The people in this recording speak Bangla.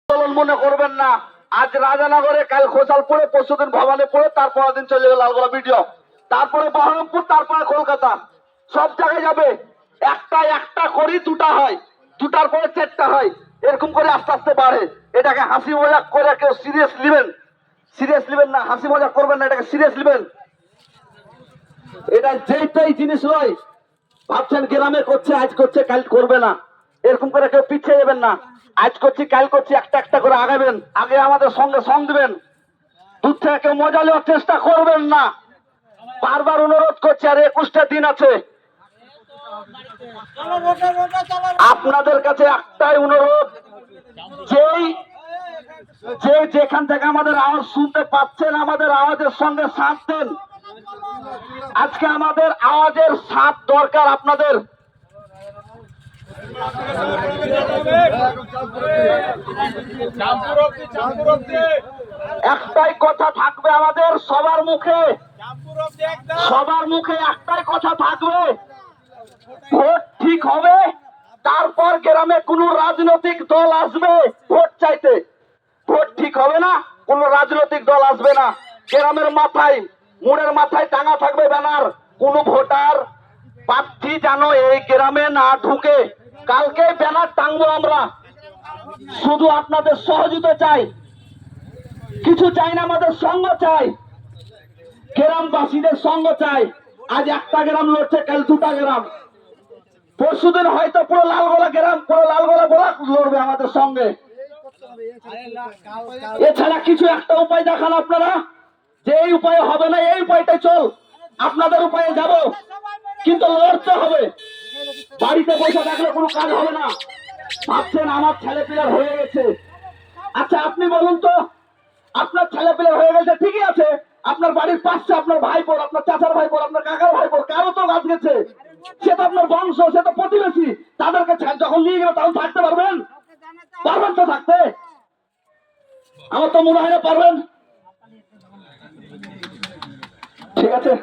মনে করবেন না আজ রাজানগরে, কাল খোসালপুরে, পরশুদিন ভবানীপুরে, তারপরের দিন চলে গেল লালগোলা ভিডিও, তারপরে বহরমপুর, তারপরে কলকাতা, সব জায়গায় যাবে। একটা করি দুটা হয়, দুটার পরে চারটা হয়, এরকম করে আস্তে আস্তে বাড়ে। এটাকে হাসি মজাক করে কেউ সিরিয়াস নেবেন না, হাসি মজাক করবেন না, এটাকে সিরিয়াস নেবেন। এটা যেটাই জিনিস নয় ভাবছেন গ্রামে করছে, আজ করছে কাল করবে না, এরকম করে কেউ পিছিয়ে যাবেন না। আজ করছি কাল করছি, একটা করে আগাবেন, আগে আমাদের সঙ্গে সঙ্গ দিবেন। দূর থেকে কেউ মজা নেওয়ার চেষ্টা করবেন না, বারবার অনুরোধ করছি। আর 21টা দিন আছে, আপনাদের কাছে একটাই অনুরোধ, যে যেখান থেকে আমাদের আওয়াজ শুনতে পাচ্ছেন, আমাদের আওয়াজের সঙ্গে সাথ দেন। আজকে আমাদের আওয়াজের সাথ দরকার আপনাদের। একটাই কথা থাকবে আমাদের সবার মুখে, একটাই কথা থাকবে, ভোট ঠিক হবে, তারপর গ্রামে কোন রাজনৈতিক দল আসবে ভোট চাইতে। ভোট ঠিক হবে না, কোন রাজনৈতিক দল আসবে না। গ্রামের মাথায়, মোড়ের মাথায় টাঙা থাকবে ব্যানার, কোন ভোটার প্রার্থী যেন এই গ্রামে না ঢুকে। কালকে ব্যানার টাঙবো আমরা। শুধু আপনাদের সহযোগিতা চাই, কিছু চাই না, আমাদের সঙ্গ চাই, গ্রামবাসীদের সঙ্গ চাই। আজ একটা গ্রাম লড়ছে, কাল দুটা গ্রাম, পরশুদিন হয়তো পুরো লালগোলা গ্রাম, পুরো লালগোলা ব্লক লড়বে আমাদের সঙ্গে। এছাড়া কিছু একটা উপায় দেখান আপনারা, যে এই উপায় হবে না, এই উপায়টাই চল, আপনাদের উপায়ে যাব, কিন্তু লড়তে হবে। বাড়িতে বসে থাকলে কোনো কাজ হবে না। ভাবছেন আমার ছেলে পেলে হয়ে গেছে, আচ্ছা আপনি বলুন তো, আপনার ছেলে পেলে হয়ে গেছে ঠিকই আছে, আপনার বাড়ির পাশে আপনার ভাইপোর, আপনার চাচার ভাইপোর, আপনার কাকার ভাইপোর কারো তো গাছ গেছে, সে তো আপনার বংশ, সে তো প্রতিবেশী, তাদেরকে যখন নিয়ে গেলে তখন থাকতে পারবেন তো থাকতে? আমার তো মনে হয় না পারবেন। ঠিক আছে।